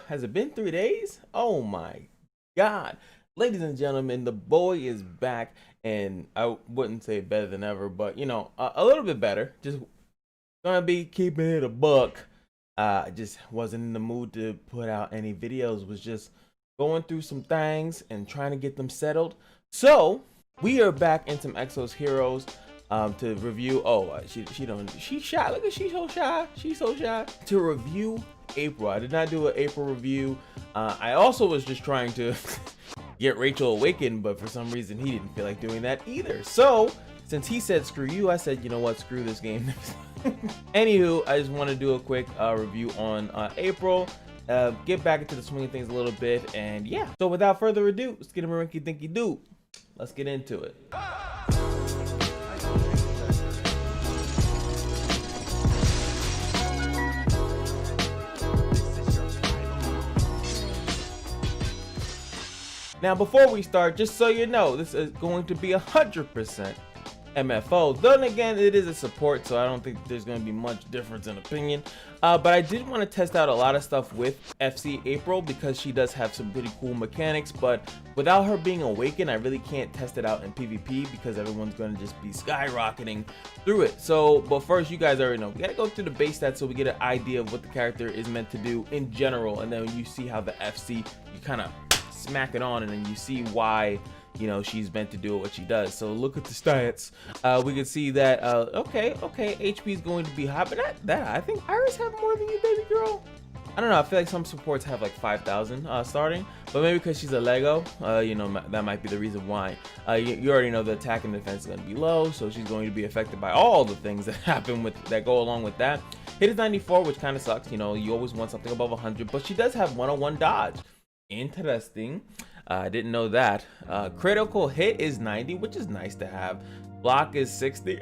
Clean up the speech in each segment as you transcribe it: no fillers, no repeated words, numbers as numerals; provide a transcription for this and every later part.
Has it been 3 days? Oh my God. Ladies and gentlemen, the boy is back, and I wouldn't say better than ever, but you know, a little bit better. Just gonna be keeping it a buck. I just wasn't in the mood to put out any videos, was just going through some things and trying to get them settled. So we are back in some Exos Heroes to review. Oh, she's shy. Look at, she's so shy. She's so shy. To review April. I did not do an April review. I also was just trying to get Rachel awakened, but for some reason he didn't feel like doing that either. So since he said screw you, I said, you know what, screw this game. Anywho, I just want to do a quick review on April, get back into the swing of things a little bit, and yeah. So without further ado, let's get a rinky dinky do. Let's get into it. Now, before we start, just so you know, this is going to be 100% MFO. Then again, it is a support, so I don't think there's going to be much difference in opinion. But I did want to test out a lot of stuff with FC April because she does have some pretty cool mechanics. But without her being awakened, I really can't test it out in PvP because everyone's going to just be skyrocketing through it. So, but first, you guys already know, we got to go through the base stats so we get an idea of what the character is meant to do in general. And then when you see how the FC, you kind of smack it on, and then you see why, you know, she's meant to do what she does. So look at the stats. We can see that okay, HP is going to be high, but not that high. I think Iris have more than you, baby girl. I don't know, I feel like some supports have like 5,000 starting, but maybe because she's a Lego, you know, that might be the reason why. You already know the attack and defense is going to be low, so she's going to be affected by all the things that happen with that go along with that. Hit is 94, which kind of sucks. You know, you always want something above 100, but she does have 101 dodge. Interesting. I didn't know that. Critical hit is 90, which is nice to have. Block is 60.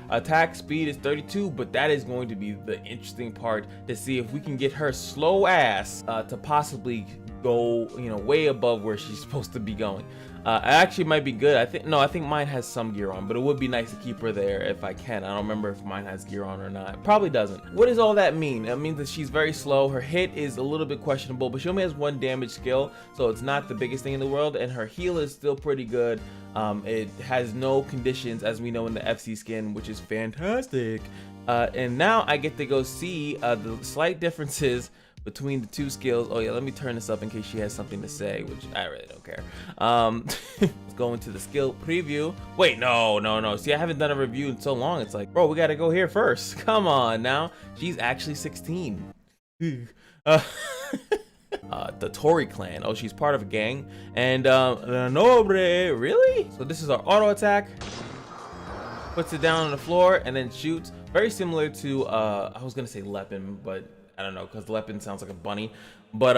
Attack speed is 32, but that is going to be the interesting part to see if we can get her slow ass to possibly go, you know, way above where she's supposed to be going. It actually might be good. I think mine has some gear on, but it would be nice to keep her there if I can. I don't remember if mine has gear on or not. Probably doesn't. What does all that mean? It means that she's very slow. Her hit is a little bit questionable, but she only has 1 damage skill, so it's not the biggest thing in the world, and her heal is still pretty good. It has no conditions, as we know in the FC skin, which is fantastic. And now I get to go see the slight differences between the two skills. Oh yeah, let me turn this up in case she has something to say, which I really don't care. Let's go into the skill preview. Wait, no. See, I haven't done a review in so long. It's like, bro, we gotta go here first. Come on now. She's actually 16. The Tory clan. Oh, she's part of a gang. And Nobre, really? So this is our auto attack. Puts it down on the floor and then shoots. Very similar to I was gonna say Lepin, but I don't know, because Lepin sounds like a bunny. But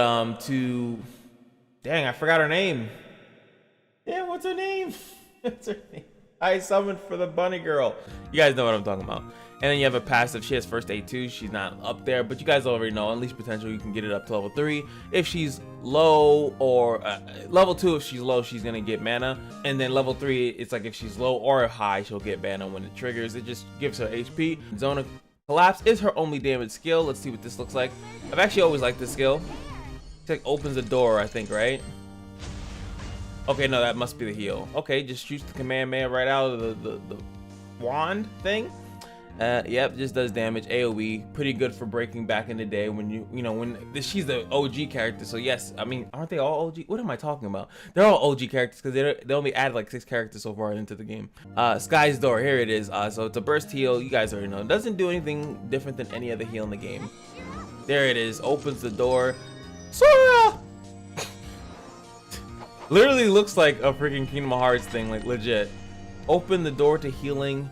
dang, I forgot her name. Yeah, what's her name? What's her name? I summoned for the bunny girl. You guys know what I'm talking about. And then you have a passive. She has first aid too. She's not up there, but you guys already know, Unleash Potential, you can get it up to level 3 if she's low, or level 2 if she's low, she's gonna get mana. And then level 3, it's like if she's low or high, she'll get mana when it triggers. It just gives her HP. Zone of Collapse is her only damage skill. Let's see what this looks like. I've actually always liked this skill. It's like opens the door, I think, right? Okay, no, that must be the heal. Okay, just shoots the command man right out of the wand thing. Yep, just does damage. AoE, pretty good for breaking back in the day when she's the OG character. So yes, I mean, aren't they all OG? What am I talking about? They're all OG characters because they only added like 6 characters so far into the game. Sky's Door, here it is. So it's a burst heal. You guys already know. It doesn't do anything different than any other heal in the game. There it is. Opens the door. Sora! Literally looks like a freaking Kingdom Hearts thing, like legit. Open the door to healing.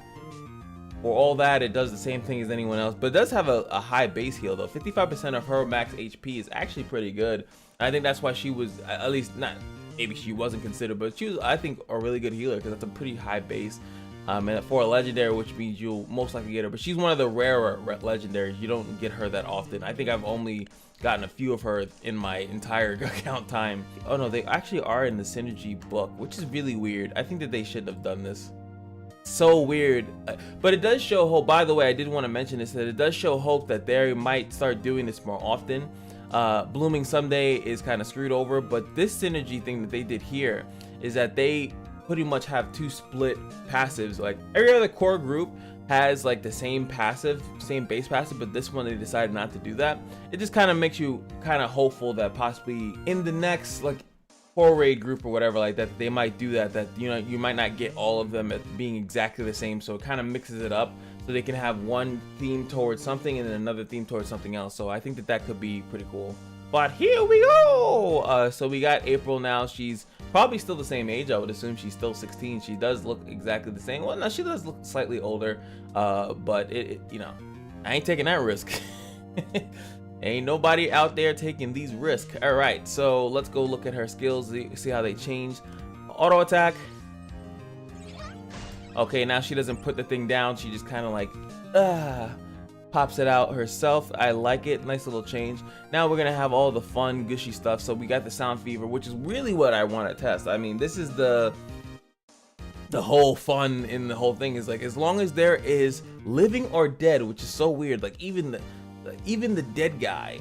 For all that, it does the same thing as anyone else, but it does have a high base heal though. 55% of her max HP is actually pretty good. I think that's why she was, at least not, maybe she wasn't considered, but she was, I think, a really good healer because that's a pretty high base. And for a legendary, which means you'll most likely get her, but she's one of the rarer legendaries. You don't get her that often. I think I've only gotten a few of her in my entire account time. Oh no, they actually are in the synergy book, which is really weird. I think that they shouldn't have done this. So weird, but it does show hope. By the way, I did want to mention this, that it does show hope that they might start doing this more often. Blooming Someday is kind of screwed over, but this synergy thing that they did here is that they pretty much have 2 split passives. Like every other core group has like the same passive, same base passive, but this one they decided not to do that. It just kind of makes you kind of hopeful that possibly in the next like 4 raid group or whatever like that, they might do that, you know, you might not get all of them at being exactly the same, so it kind of mixes it up so they can have one theme towards something and then another theme towards something else. So I think that that could be pretty cool. But here we go. So we got April now. She's probably still the same age. I would assume she's still 16. She does look exactly the same. Well, no, she does look slightly older, but you know, I ain't taking that risk. Ain't nobody out there taking these risks. All right, so let's go look at her skills, see how they change. Auto attack. Okay, now she doesn't put the thing down. She just kind of like pops it out herself. I like it. Nice little change. Now we're gonna have all the fun gushy stuff. So we got the sound fever, which is really what I want to test. I mean, this is the whole fun in the whole thing is like, as long as there is living or dead, which is so weird, like even the dead guy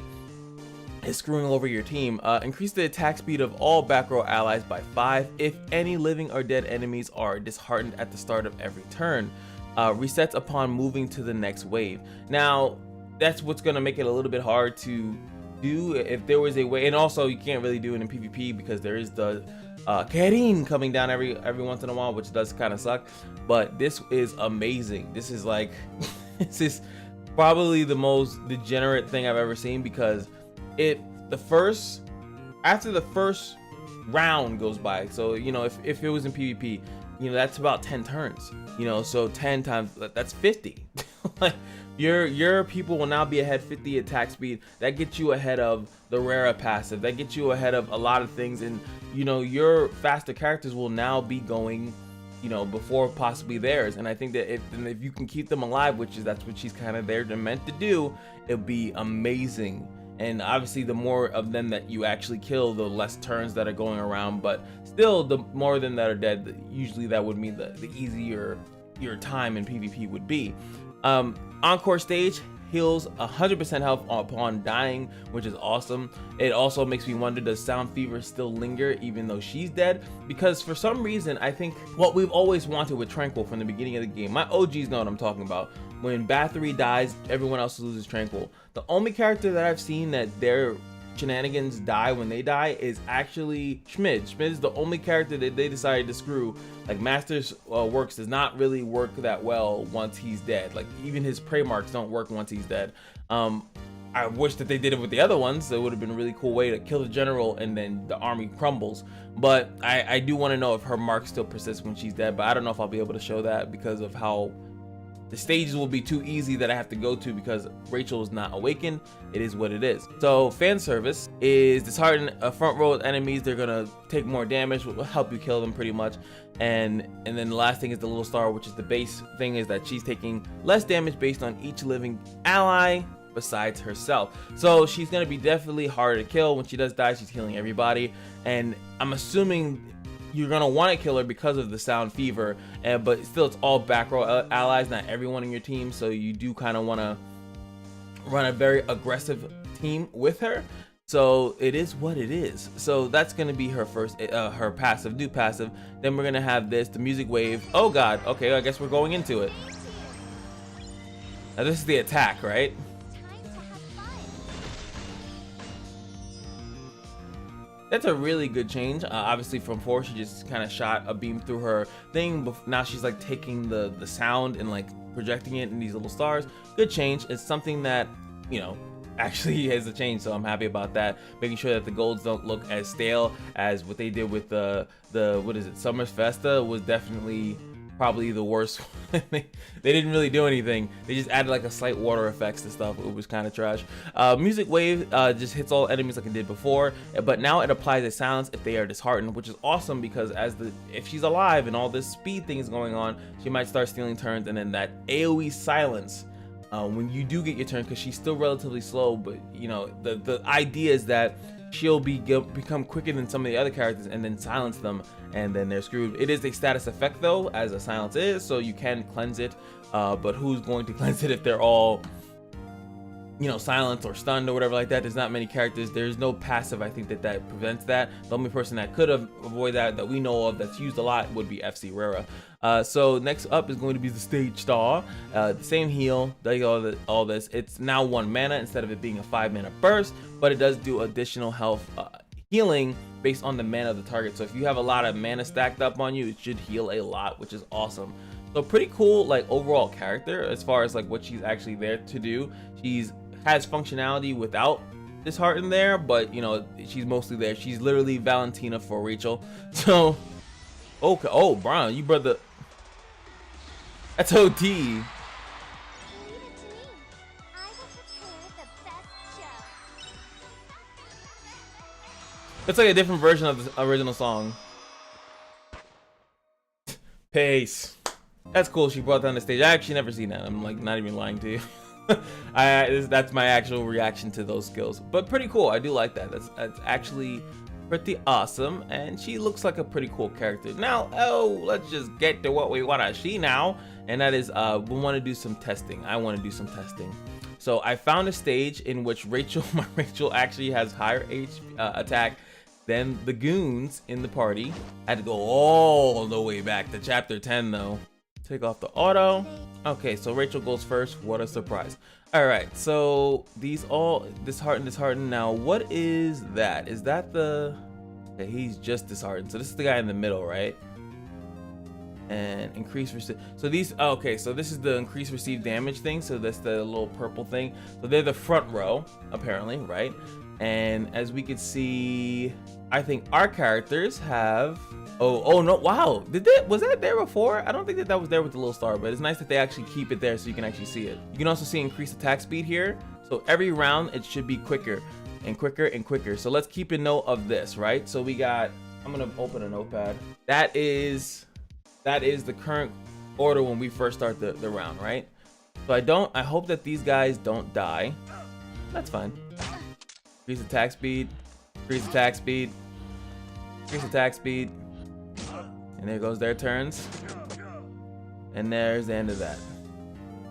is screwing over your team. Increase the attack speed of all back row allies by 5 if any living or dead enemies are disheartened at the start of every turn. Resets upon moving to the next wave. Now that's what's going to make it a little bit hard to do if there was a way, and also you can't really do it in PvP because there is the Karin coming down every once in a while, which does kind of suck. But this is amazing. This is like this is probably the most degenerate thing I've ever seen, because after the first round goes by, so you know, if it was in PvP, you know, that's about 10 turns, you know, so 10 times that's 50. Like your people will now be ahead 50 attack speed. That gets you ahead of the Rara passive, that gets you ahead of a lot of things, and you know, your faster characters will now be going, you know, before possibly theirs. And I think that if you can keep them alive, that's what she's kind of there to meant to do, it'll be amazing. And obviously the more of them that you actually kill, the less turns that are going around, but still the more of them that are dead, usually that would mean the easier your time in PvP would be. Encore stage heals 100% health upon dying, which is awesome. It also makes me wonder, does Sound Fever still linger even though she's dead? Because for some reason, I think what we've always wanted with Tranquil from the beginning of the game, my OGs know what I'm talking about. When Bathory dies, everyone else loses Tranquil. The only character that I've seen that their shenanigans die when they die is actually Schmid. Schmid is the only character that they decided to screw. Like Master's works does not really work that well once he's dead. Like even his prey marks don't work once he's dead. I wish that they did it with the other ones. It would have been a really cool way to kill the general and then the army crumbles. But I do want to know if her marks still persist when she's dead, but I don't know if I'll be able to show that because of how the stages will be too easy that I have to go to because Rachel is not awakened. It is what it is. So fan service is dishearten front row enemies. They're gonna take more damage, will help you kill them pretty much. And then the last thing is the little star, which is the base thing, is that she's taking less damage based on each living ally besides herself. So she's gonna be definitely harder to kill. When she does die, she's healing everybody. And I'm assuming you're gonna want to kill her because of the Sound Fever, but still it's all back row allies, not everyone in your team, so you do kind of want to run a very aggressive team with her. So it is what it is. So that's gonna be her first her passive, new passive. Then we're gonna have the music wave. Oh god, okay, I guess we're going into it. Now this is the attack, right? That's a really good change. Obviously from 4, she just kind of shot a beam through her thing, but now she's like taking the sound and like projecting it in these little stars. Good change. It's something that, you know, actually has a change, so I'm happy about that. Making sure that the golds don't look as stale as what they did with the what is it, Summer's Festa was definitely probably the worst. They didn't really do anything. They just added like a slight water effects and stuff. It was kind of trash. Music wave just hits all enemies like it did before, but now it applies a silence if they are disheartened, which is awesome because if she's alive and all this speed thing is going on, she might start stealing turns, and then that AoE silence when you do get your turn, because she's still relatively slow, but you know the idea is that she'll become quicker than some of the other characters and then silence them, and then they're screwed. It is a status effect though, as a silence is, so you can cleanse it, but who's going to cleanse it if they're all you know, silenced or stunned or whatever like that. There's not many characters. There's no passive, I think, that prevents that. The only person that could have avoided that we know of that's used a lot would be FC Rara. So next up is going to be the stage star. The same heal, does all this. It's now 1 mana instead of it being a 5 mana burst, but it does do additional health healing based on the mana of the target. So if you have a lot of mana stacked up on you, it should heal a lot, which is awesome. So pretty cool, like, overall character as far as like what she's actually there to do. She's has functionality without dishearten there, but you know, she's mostly there. She's literally Valentina for Rachel. So okay, oh Brian, you brother, that's OT. It's like a different version of the original song. Pace. That's cool. She brought down the stage. I actually never seen that. I'm like not even lying to you. That's my actual reaction to those skills, but pretty cool. I do like that. That's actually pretty awesome, and she looks like a pretty cool character. Now, let's just get to what we want to see now, and that is we want to do some testing. I want to do some testing. So I found a stage in which my Rachel actually has higher attack than the goons in the party. I had to go all the way back to chapter 10 though. Take off the auto. Okay, so Rachel goes first. What a surprise. All right, so disheartened. Now, what is that? Is that the... Okay, he's just disheartened. So this is the guy in the middle, right? And increase so these, okay, so this is the increase received damage thing. So that's the little purple thing. So they're the front row, apparently, right? And as we could see, I think our characters have... Oh no, wow, was that there before? I don't think that was there with the little star, but it's nice that they actually keep it there so you can actually see it. You can also see increased attack speed here. So every round it should be quicker and quicker and quicker. So let's keep a note of this, right? So we got, I'm gonna open a notepad. That is the current order when we first start the round, right? So I hope that these guys don't die. That's fine. Increase attack speed, increase attack speed, increase attack speed. And there goes their turns. And there's the end of that.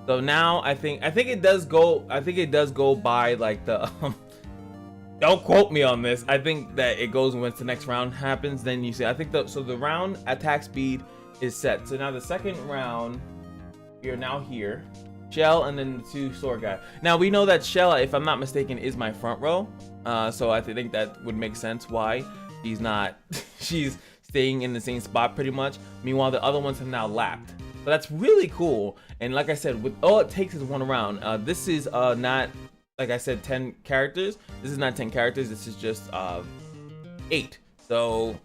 So now I think it does go by like the don't quote me on this. I think that it goes once the next round happens, then you see. I think so the round attack speed is set. So now the second round, you're now here. Shell and then the 2 sword guy. Now we know that Shell, if I'm not mistaken, is my front row. So I think that would make sense why she's not she's staying in the same spot pretty much. Meanwhile, the other ones have now lapped. So that's really cool. And like I said, with all it takes is 1 round. This is not, like I said, 10 characters. This is not 10 characters. This is just 8. So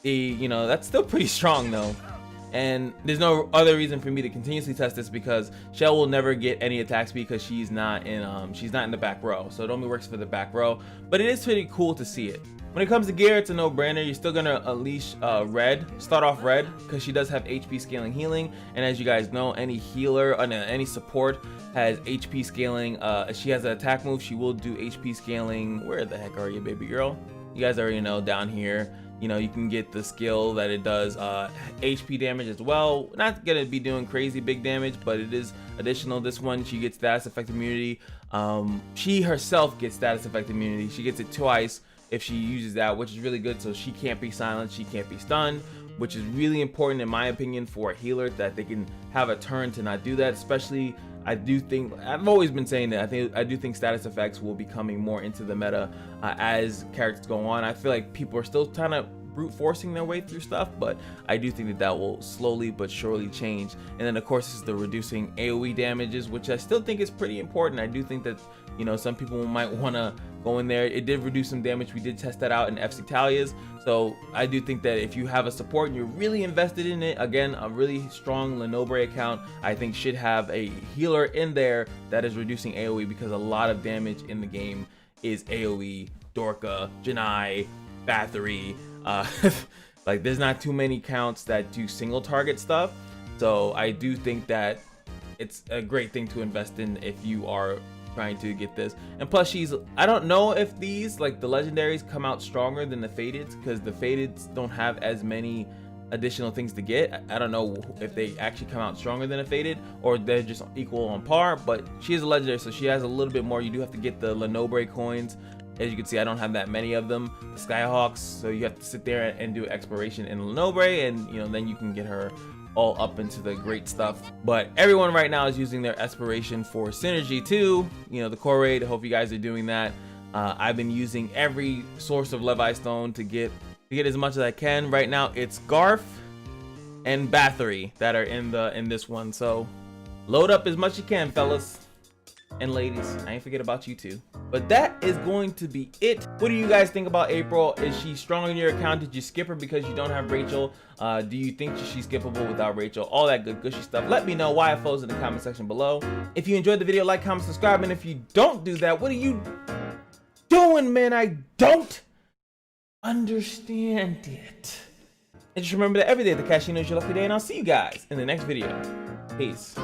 that's still pretty strong though. And there's no other reason for me to continuously test this because Shell will never get any attack speed because she's not in the back row. So it only works for the back row. But it is pretty cool to see it. When it comes to gear, it's a no-brainer. You're still gonna unleash start off red, because she does have HP scaling healing, and as you guys know, any healer, any support has HP scaling. If she has an attack move, she will do HP scaling. Where the heck are you, baby girl? You guys already know, down here. You can get the skill that it does HP damage as well. Not gonna be doing crazy big damage, but it is additional. This one, she gets status effect immunity. She herself gets status effect immunity. She gets it twice if she uses that, which is really good. So she can't be silenced, she can't be stunned, which is really important in my opinion for a healer, that they can have a turn to not do that. Especially, I've always been saying that I do think status effects will be coming more into the meta as characters go on. I feel like people are still kind of brute forcing their way through stuff, but I do think that will slowly but surely change. And then of course this is the reducing AoE damages, which I still think is pretty important. I do think that some people might want to go in there. It did reduce some damage. We did test that out in FC Talia's. So I do think that if you have a support and you're really invested in it, again, a really strong Lenobre account, I think should have a healer in there that is reducing AoE, because a lot of damage in the game is AoE. Dorka, Janai, Bathory, like there's not too many counts that do single target stuff. So I do think that it's a great thing to invest in if you are trying to get this. And plus, I don't know if these, like the legendaries, come out stronger than the fadeds, because the fadeds don't have as many additional things to get. I don't know if they actually come out stronger than a faded or they're just equal on par, but she is a legendary, so she has a little bit more. You do have to get the Lenobre coins. As you can see, I don't have that many of them. The Skyhawks, so you have to sit there and do exploration in Lenobre, and you know, then you can get her all up into the great stuff. But everyone right now is using their exploration for synergy too. You know, the core raid. I hope you guys are doing that. I've been using every source of Levi Stone to get as much as I can. Right now it's Garth and Bathory that are in this one, so load up as much as you can, fellas and ladies. I ain't forget about you too. But that is going to be it. What do you guys think about April? Is she strong in your account? Did you skip her because you don't have Rachel? Do you think she's skippable without Rachel? All that good gushy stuff. Let me know why it flows in the comment section below. If you enjoyed the video, like, comment, subscribe, and if you don't do that, what are you doing, man? I don't understand it. And just remember that every day the Kashino is your lucky day, and I'll see you guys in the next video. Peace.